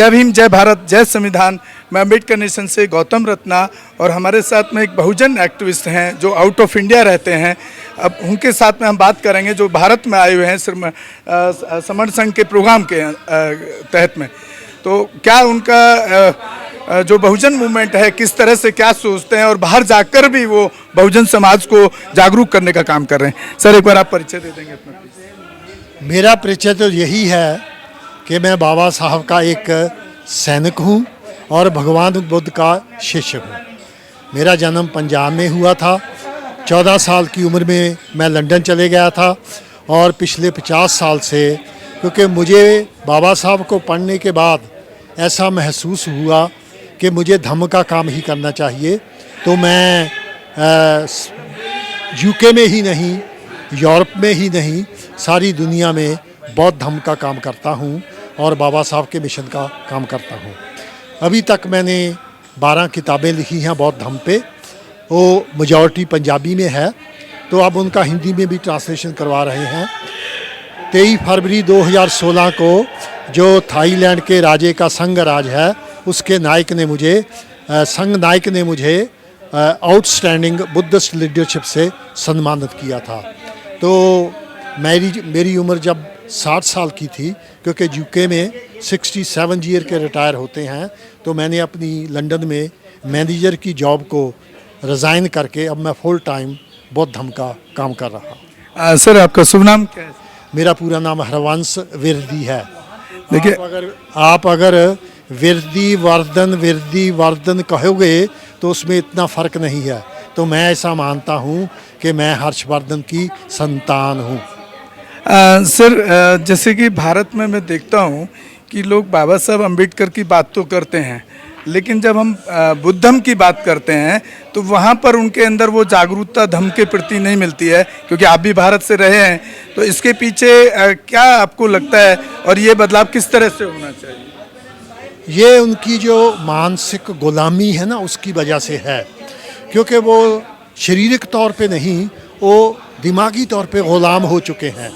जय भीम, जय भारत, जय संविधान। मैं अम्बेडकर नेशन से गौतम रत्ना और हमारे साथ में एक बहुजन एक्टिविस्ट हैं जो आउट ऑफ इंडिया रहते हैं। अब उनके साथ में हम बात करेंगे जो भारत में आए हुए हैं समर्ण संघ के प्रोग्राम के तहत में। तो क्या उनका जो बहुजन मूवमेंट है किस तरह से क्या सोचते हैं और बाहर जाकर भी वो बहुजन समाज को जागरूक करने का काम कर रहे हैं। सर, एक बार आप परिचय दे देंगे अपना? मेरा परिचय तो यही है कि मैं बाबा साहब का एक सैनिक हूँ और भगवान बुद्ध का शिष्य हूँ। मेरा जन्म पंजाब में हुआ था। 14 साल की उम्र में मैं लंदन चले गया था और पिछले 50 साल से, क्योंकि मुझे बाबा साहब को पढ़ने के बाद ऐसा महसूस हुआ कि मुझे धम्म का काम ही करना चाहिए, तो मैं यूके में ही नहीं, यूरोप में ही नहीं, सारी दुनिया में बौद्ध धम्म का काम करता हूँ और बाबा साहब के मिशन का काम करता हूँ। अभी तक मैंने 12 किताबें लिखी हैं बौद्ध धम्म पे। वो मेजॉरिटी पंजाबी में है, तो अब उनका हिंदी में भी ट्रांसलेशन करवा रहे हैं। 23 फरवरी 2016 को जो थाईलैंड के राजे का संघ राज है, उसके नायक ने मुझे संघ नायक ने मुझे आउटस्टैंडिंग बुद्धिस्ट लीडरशिप से सम्मानित किया था। तो मेरी उम्र जब 60 साल की थी, क्योंकि यूके में 67 ईयर के रिटायर होते हैं, तो मैंने अपनी लंदन में मैनेजर की जॉब को रिज़ाइन करके अब मैं फुल टाइम बौद्ध धम्म का काम कर रहा हूँ। सर, आपका शुभ नाम क्या है? मेरा पूरा नाम हरवंश विरदी है। देखिए, आप अगर विरदी वर्धन कहोगे तो उसमें इतना फ़र्क नहीं है। तो मैं ऐसा मानता हूँ कि मैं हर्षवर्धन की संतान हूँ। सर, जैसे कि भारत में मैं देखता हूँ कि लोग बाबा साहब अम्बेडकर की बात तो करते हैं, लेकिन जब हम बुद्धम की बात करते हैं तो वहाँ पर उनके अंदर वो जागरूकता धम्म के प्रति नहीं मिलती है। क्योंकि आप भी भारत से रहे हैं, तो इसके पीछे क्या आपको लगता है और ये बदलाव किस तरह से होना चाहिए? ये उनकी जो मानसिक गुलामी है ना, उसकी वजह से है। क्योंकि वो शारीरिक तौर पे नहीं, वो दिमागी तौर पे ग़ुलाम हो चुके हैं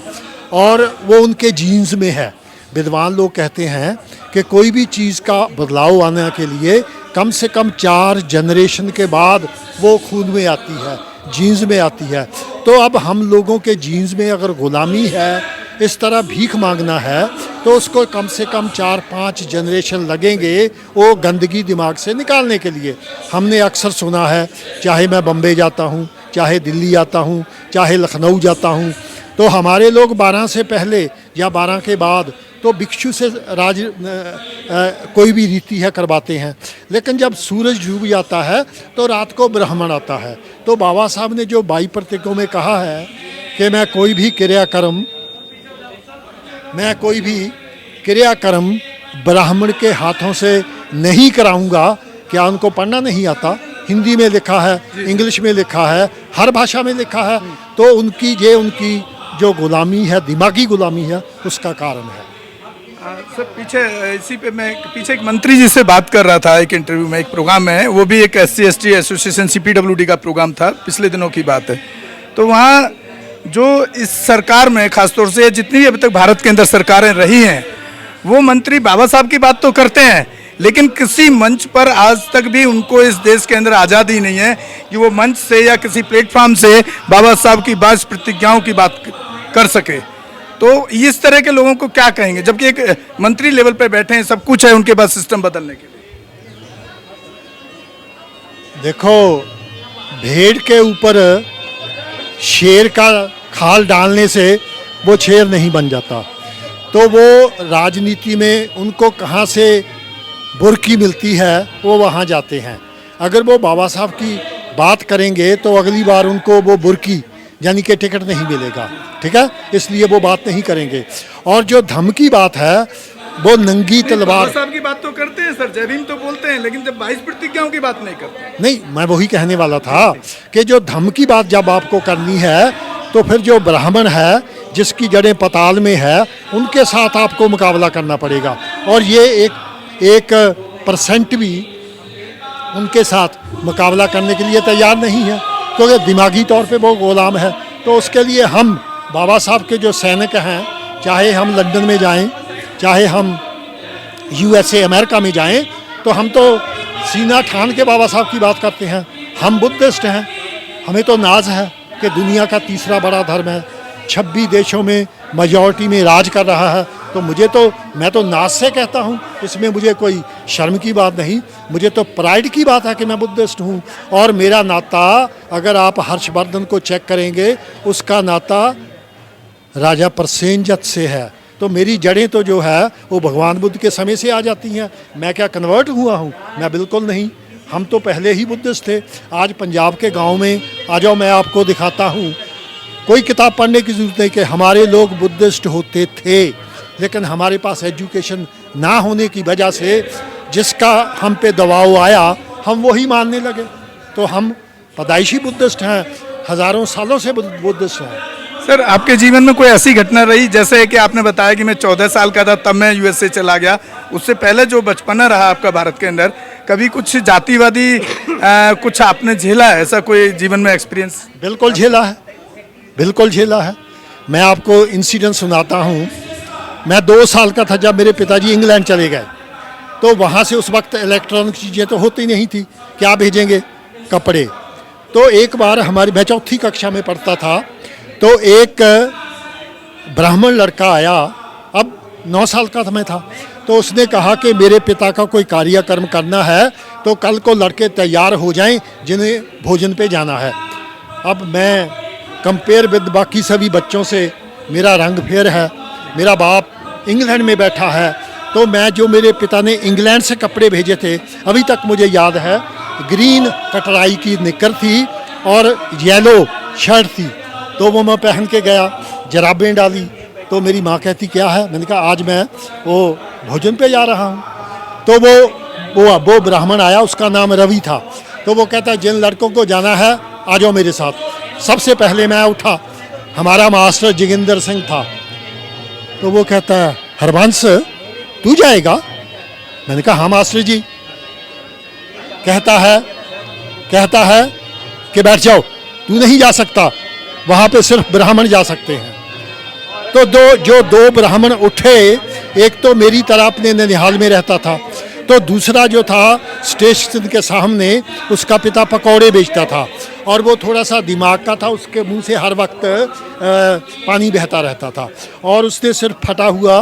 और वो उनके जीन्स में है। विद्वान लोग कहते हैं कि कोई भी चीज़ का बदलाव आने के लिए कम से कम 4 जनरेशन के बाद वो खून में आती है, जीन्स में आती है। तो अब हम लोगों के जीन्स में अगर ग़ुलामी है, इस तरह भीख मांगना है, तो उसको कम से कम 4-5 जनरेशन लगेंगे वो गंदगी दिमाग से निकालने के लिए। हमने अक्सर सुना है, चाहे मैं बम्बई जाता हूँ, चाहे दिल्ली आता हूँ, चाहे लखनऊ जाता हूँ, तो हमारे लोग 12 से पहले या 12 के बाद तो भिक्षु से कोई भी रीति है करवाते हैं। लेकिन जब सूरज डूब जाता है तो रात को ब्राह्मण आता है। तो बाबा साहब ने जो 22 प्रतीकों में कहा है कि मैं कोई भी क्रियाकर्म ब्राह्मण के हाथों से नहीं कराऊंगा। क्या उनको पढ़ना नहीं आता? हिंदी में लिखा है, इंग्लिश में लिखा है, हर भाषा में लिखा है। तो उनकी जो गुलामी है, दिमागी गुलामी है, उसका कारण है। सर, इसी पे मैं पीछे एक मंत्री जी से बात कर रहा था एक इंटरव्यू में, एक प्रोग्राम में, वो भी एक SC/ST एसोसिएशन CPWD का प्रोग्राम था, पिछले दिनों की बात है। तो वहाँ जो इस सरकार में खासतौर से जितनी अभी तक भारत के अंदर सरकारें रही हैं, वो मंत्री बाबा साहब की बात तो करते हैं, लेकिन किसी मंच पर आज तक भी उनको इस देश के अंदर आज़ादी नहीं है कि वो मंच से या किसी प्लेटफॉर्म से बाबा साहब की 22 प्रतिज्ञाओं की बात कर सके। तो इस तरह के लोगों को क्या कहेंगे, जबकि एक मंत्री लेवल पे बैठे हैं, सब कुछ है उनके पास सिस्टम बदलने के लिए? देखो, भेड़ के ऊपर शेर का खाल डालने से वो शेर नहीं बन जाता। तो वो राजनीति में उनको कहाँ से बुर्की मिलती है, वो वहाँ जाते हैं। अगर वो बाबा साहब की बात करेंगे तो अगली बार उनको वो बुर्की यानी कि टिकट नहीं मिलेगा, ठीक है? इसलिए वो बात नहीं करेंगे। और जो धम्म की बात है, वो नंगी तलवार। बाबा साहब की बात तो करते हैं सर, जय भीम तो बोलते हैं, लेकिन जब 22 प्रतिज्ञाओं की बात नहीं करते। नहीं, मैं वही कहने वाला था कि जो धम्म की बात जब आपको करनी है, तो फिर जो ब्राह्मण है, जिसकी जड़ें पताल में है, उनके साथ आपको मुकाबला करना पड़ेगा। और ये एक % भी उनके साथ मुकाबला करने के लिए तैयार नहीं है, क्योंकि दिमागी तौर पे वो ग़ुलाम है। तो उसके लिए हम बाबा साहब के जो सैनिक हैं, चाहे हम लंदन में जाएं, चाहे हम USA अमेरिका में जाएं तो हम तो सीना ठान के बाबा साहब की बात करते हैं। हम बुद्धिस्ट हैं, हमें तो नाज है कि दुनिया का तीसरा बड़ा धर्म है, 26 देशों में मेजॉरिटी में राज कर रहा है। तो मैं तो नाज से कहता हूँ, इसमें मुझे कोई शर्म की बात नहीं, मुझे तो प्राइड की बात है कि मैं बुद्धिस्ट हूँ। और मेरा नाता, अगर आप हर्षवर्धन को चेक करेंगे, उसका नाता राजा प्रसेनजत से है। तो मेरी जड़ें तो जो है वो भगवान बुद्ध के समय से आ जाती हैं। मैं क्या कन्वर्ट हुआ हूँ? मैं बिल्कुल नहीं, हम तो पहले ही बुद्धिस्ट थे। आज पंजाब के गांव में आ जाओ, मैं आपको दिखाता हूँ। कोई किताब पढ़ने की ज़रूरत नहीं कि हमारे लोग बुद्धिस्ट होते थे, लेकिन हमारे पास एजुकेशन ना होने की वजह से जिसका हम पे दबाव आया हम वही मानने लगे। तो हम पैदाइशी बुद्धिस्ट हैं, हज़ारों सालों से बुद्धिस्ट हैं। सर, आपके जीवन में कोई ऐसी घटना रही, जैसे कि आपने बताया कि मैं 14 साल का था तब मैं USA चला गया, उससे पहले जो बचपना रहा आपका भारत के अंदर, कभी कुछ जातिवादी कुछ आपने झेला है, ऐसा कोई जीवन में एक्सपीरियंस? बिल्कुल झेला है, बिल्कुल झेला है। मैं आपको इंसिडेंट सुनाता हूँ। मैं 2 साल का था जब मेरे पिताजी इंग्लैंड चले गए। तो वहाँ से उस वक्त इलेक्ट्रॉनिक चीज़ें तो होती नहीं थी, क्या भेजेंगे, कपड़े। तो एक बार मैं चौथी कक्षा में पढ़ता था, तो एक ब्राह्मण लड़का आया, अब 9 साल का था मैं था। तो उसने कहा कि मेरे पिता का कोई कार्यक्रम करना है, तो कल को लड़के तैयार हो जाएं जिन्हें भोजन पे जाना है। अब मैं कंपेयर विद बाकी सभी बच्चों से, मेरा रंग फेर है, मेरा बाप इंग्लैंड में बैठा है। तो मैं जो मेरे पिता ने इंग्लैंड से कपड़े भेजे थे, अभी तक मुझे याद है, ग्रीन कटराई की निक्कर थी और येलो शर्ट थी। तो वो मैं पहन के गया, जराबें डाली। तो मेरी माँ कहती क्या है? मैंने कहा आज मैं वो भोजन पे जा रहा हूँ। तो वो ब्राह्मण आया, उसका नाम रवि था। तो वो कहता है जिन लड़कों को जाना है आ जाओ मेरे साथ। सबसे पहले मैं उठा, हमारा मास्टर जोगिंदर सिंह था। तो वो कहता है हरबंस तू जाएगा? मैंने कहा हाँ मास्टर जी। कहता है कि बैठ जाओ, तू नहीं जा सकता, वहाँ पे सिर्फ ब्राह्मण जा सकते हैं। तो दो ब्राह्मण उठे, एक तो मेरी तरह अपने ननिहाल में रहता था, तो दूसरा जो था स्टेशन के सामने, उसका पिता पकौड़े बेचता था और वो थोड़ा सा दिमाग का था, उसके मुंह से हर वक्त पानी बहता रहता था और उसने सिर्फ फटा हुआ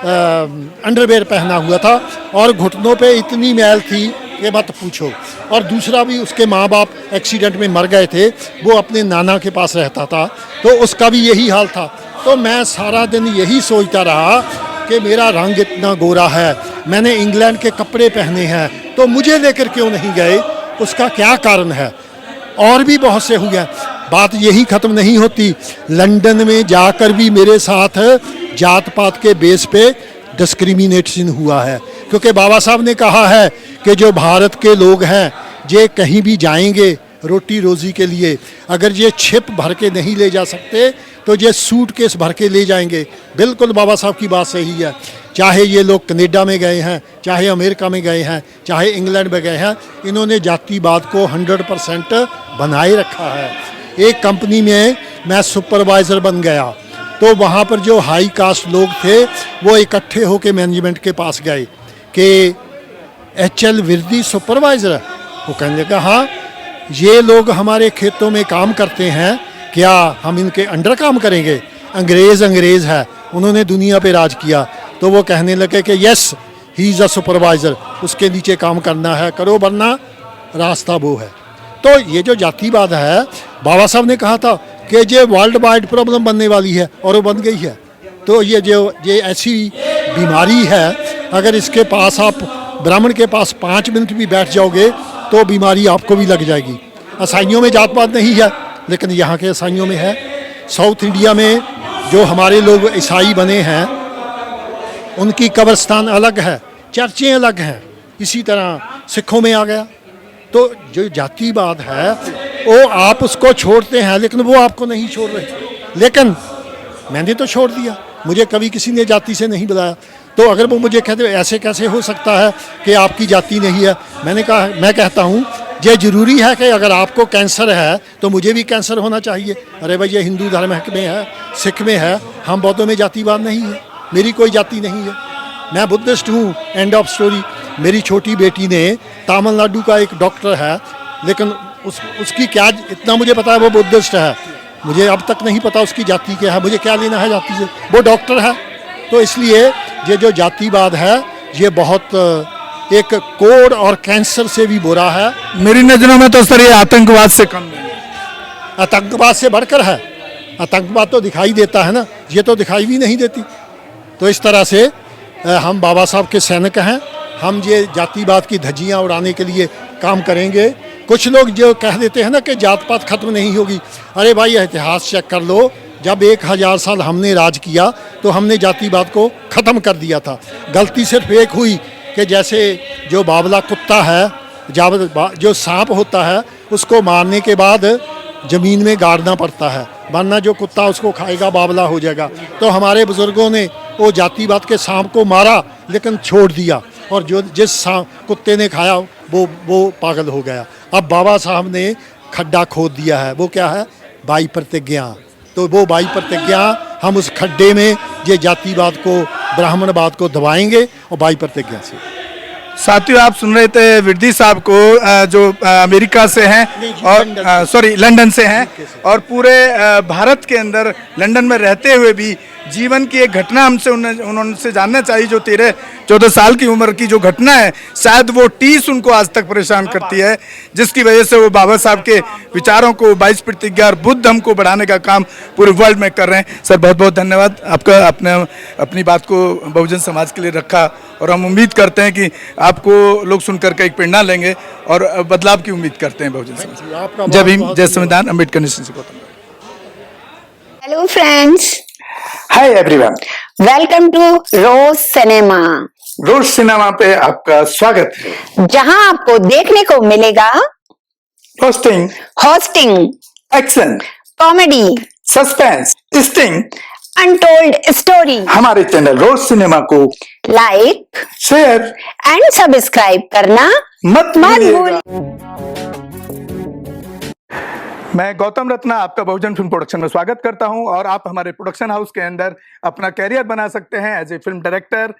अंडरवेयर पहना हुआ था और घुटनों पे इतनी मैल थी कि मत पूछो। और दूसरा भी, उसके माँ बाप एक्सीडेंट में मर गए थे, वो अपने नाना के पास रहता था, तो उसका भी यही हाल था। तो मैं सारा दिन यही सोचता रहा कि मेरा रंग इतना गोरा है, मैंने इंग्लैंड के कपड़े पहने हैं, तो मुझे लेकर क्यों नहीं गए, उसका क्या कारण है। और भी बहुत से हुए। बात यही ख़त्म नहीं होती, लंदन में जाकर भी मेरे साथ जात पात के बेस पे डिस्क्रिमिनेशन हुआ है, क्योंकि बाबा साहब ने कहा है कि जो भारत के लोग हैं ये कहीं भी जाएंगे रोटी रोज़ी के लिए, अगर ये छिप भर के नहीं ले जा सकते तो ये सूटकेस भर के ले जाएंगे। बिल्कुल बाबा साहब की बात सही है। चाहे ये लोग कनाडा में गए हैं, चाहे अमेरिका में गए हैं, चाहे इंग्लैंड में गए हैं, इन्होंने जातिवाद को 100% बनाए रखा है। एक कंपनी में मैं सुपरवाइज़र बन गया, तो वहाँ पर जो हाई कास्ट लोग थे वो इकट्ठे होकर मैनेजमेंट के पास गए कि HL विरदी सुपरवाइज़र है। वो कहने लगा हाँ, ये लोग हमारे खेतों में काम करते हैं, क्या हम इनके अंडर काम करेंगे? अंग्रेज़ है, उन्होंने दुनिया पे राज किया। तो वो कहने लगे कि yes he is a supervisor, उसके नीचे काम करना है, करो वरना रास्ता वो है। तो ये जो जातिवाद है, बाबा साहब ने कहा था कि ये वर्ल्ड वाइड प्रॉब्लम बनने वाली है और वो बन गई है। तो ये ऐसी बीमारी है, अगर इसके पास आप ब्राह्मण के पास 5 मिनट भी बैठ जाओगे तो बीमारी आपको भी लग जाएगी। ईसाइयों में जातपात नहीं है, लेकिन यहाँ के ईसाइयों में है। साउथ इंडिया में जो हमारे लोग ईसाई बने हैं उनकी कब्रिस्तान अलग है, चर्चें अलग हैं। इसी तरह सिखों में आ गया। तो जो जातिवाद है वो आप उसको छोड़ते हैं, लेकिन वो आपको नहीं छोड़ रहे। लेकिन मैंने तो छोड़ दिया, मुझे कभी किसी ने जाति से नहीं बुलाया। तो अगर वो मुझे कहते ऐसे कैसे हो सकता है कि आपकी जाति नहीं है, मैं कहता हूँ ये ज़रूरी है कि अगर आपको कैंसर है तो मुझे भी कैंसर होना चाहिए। अरे भाई ये हिंदू धर्म में है, सिख में है, हम बौद्धों में जातिवाद नहीं है, मेरी कोई जाति नहीं है। मैं बुद्धिस्ट हूँ, एंड ऑफ स्टोरी। मेरी छोटी बेटी ने, तमिलनाडु का एक डॉक्टर है, लेकिन उसकी क्या, इतना मुझे पता है वो बुद्धिस्ट है, मुझे अब तक नहीं पता उसकी जाति क्या है। मुझे क्या लेना है जाति से, वो डॉक्टर है। तो इसलिए ये जो जातिवाद है ये बहुत एक कोड़ और कैंसर से भी बुरा है। मेरी नज़रों में तो सर ये आतंकवाद से कम नहीं है। आतंकवाद से बढ़कर है। आतंकवाद तो दिखाई देता है ना, ये तो दिखाई भी नहीं देती। तो इस तरह से हम बाबा साहब के सैनिक हैं। हम ये जातिवाद की धज्जियाँ उड़ाने के लिए काम करेंगे। कुछ लोग जो कह देते हैं ना कि जात पात खत्म नहीं होगी, अरे भाई इतिहास चेक कर लो। जब 1000 साल हमने राज किया तो हमने जातिवाद को ख़त्म कर दिया था। गलती सिर्फ एक हुई कि जैसे जो बावला कुत्ता है, जो सांप होता है, उसको मारने के बाद ज़मीन में गाड़ना पड़ता है, वरना जो कुत्ता उसको खाएगा बावला हो जाएगा। तो हमारे बुज़ुर्गों ने वो जातिवाद के सांप को मारा लेकिन छोड़ दिया, और जो जिस कुत्ते ने खाया वो पागल हो गया। अब बाबा साहब ने खड्डा खोद दिया है, वो क्या है, बाई प्रतिज्ञा। तो वो बाई प्रतिज्ञा, हम उस खड्डे में ये जातिवाद को, ब्राह्मणवाद को दबाएंगे, और बाई प्रतिज्ञा से। साथियों, आप सुन रहे थे विरदी साहब को, जो अमेरिका से हैं और सॉरी लंदन से हैं, और पूरे भारत के अंदर लंदन में रहते हुए भी जीवन की एक घटना हमसे उन्होंने जानना चाहिए। जो 13-14 साल की उम्र की जो घटना है, शायद वो टीस उनको आज तक परेशान करती है, जिसकी वजह से वो बाबा साहब के विचारों को, 22 प्रतिज्ञा और बुद्ध धम्म को बढ़ाने का काम पूरे वर्ल्ड में कर रहे हैं। सर बहुत बहुत धन्यवाद आपका, आपने अपनी बात को बहुजन समाज के लिए रखा, और हम उम्मीद करते हैं कि आपको लोग सुन करके एक प्रेरणा लेंगे और बदलाव की उम्मीद करते हैं बहुजन समाज। जय भीम, जय संविधान, अम्बेडकर नेशन से Gautam. Hello friends, hi everyone, welcome to Rose Cinema. Rose Cinema पे आपका स्वागत है, जहां आपको देखने को मिलेगा hosting, action, comedy, suspense, sting, untold story. हमारे चैनल रोज सिनेमा को लाइक, शेयर एंड सब्सक्राइब करना मत भूलिएगा। भूलिएगा। मैं गौतम रत्ना आपका बहुजन फिल्म प्रोडक्शन में स्वागत करता हूं, और आप हमारे प्रोडक्शन हाउस के अंदर अपना कैरियर बना सकते हैं as a film director,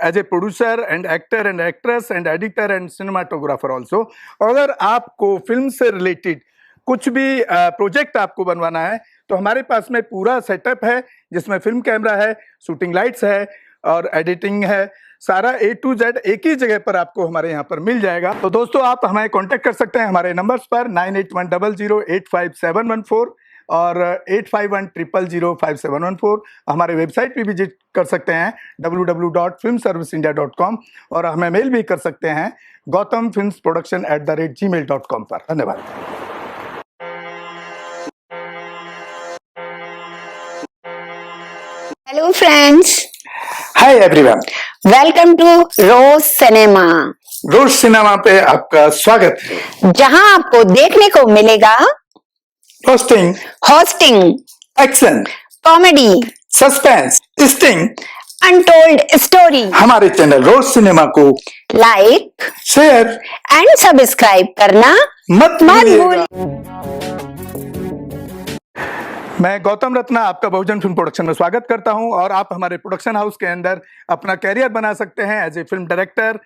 as a producer and actor and actress and editor and cinematographer also. अगर आपको फिल्म से रिलेटेड कुछ भी प्रोजेक्ट आपको बनवाना है तो हमारे पास में पूरा सेटअप है, जिसमें फिल्म कैमरा है, शूटिंग लाइट्स है और एडिटिंग है। सारा A to Z एक ही जगह पर आपको हमारे यहाँ पर मिल जाएगा। तो दोस्तों, आप हमें कांटेक्ट कर सकते हैं हमारे नंबर्स पर 9810085714 और 8510005714। हमारे वेबसाइट पे विजिट कर सकते हैं www.filmserviceindia.com, और हमें मेल भी कर सकते हैं gautamfilmsproduction@gmail.com पर। धन्यवाद। Hello friends, hi everyone, welcome to Rose Cinema. Rose Cinema पे आपका स्वागत है, जहां आपको देखने को मिलेगा hosting, action, comedy, suspense, sting, untold story. हमारे चैनल रोज सिनेमा को लाइक, शेयर एंड सब्सक्राइब करना मत भूलिएगा। भूलिएगा। मैं गौतम रत्ना आपका बहुजन फिल्म प्रोडक्शन में स्वागत करता हूं, और आप हमारे प्रोडक्शन हाउस के अंदर अपना कैरियर बना सकते हैं as a film director,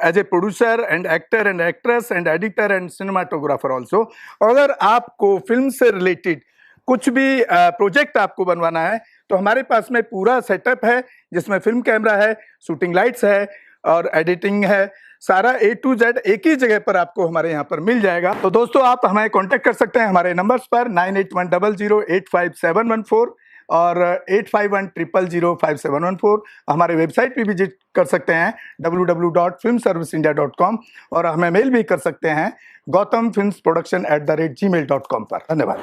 as a producer and actor and actress and editor and cinematographer also. अगर आपको फिल्म से रिलेटेड कुछ भी प्रोजेक्ट आपको बनवाना है तो हमारे पास में पूरा सेटअप है, जिसमें फिल्म कैमरा है, शूटिंग लाइट्स है और एडिटिंग है। सारा A to Z एक ही जगह पर आपको हमारे यहाँ पर मिल जाएगा। तो दोस्तों, आप हमें कांटेक्ट कर सकते हैं हमारे नंबर्स पर 9810085714 और 8510005714। हमारे वेबसाइट पे विजिट कर सकते हैं www.filmserviceindia.com, और हमें मेल भी कर सकते हैं gautamfilmsproduction@gmail.com पर। धन्यवाद।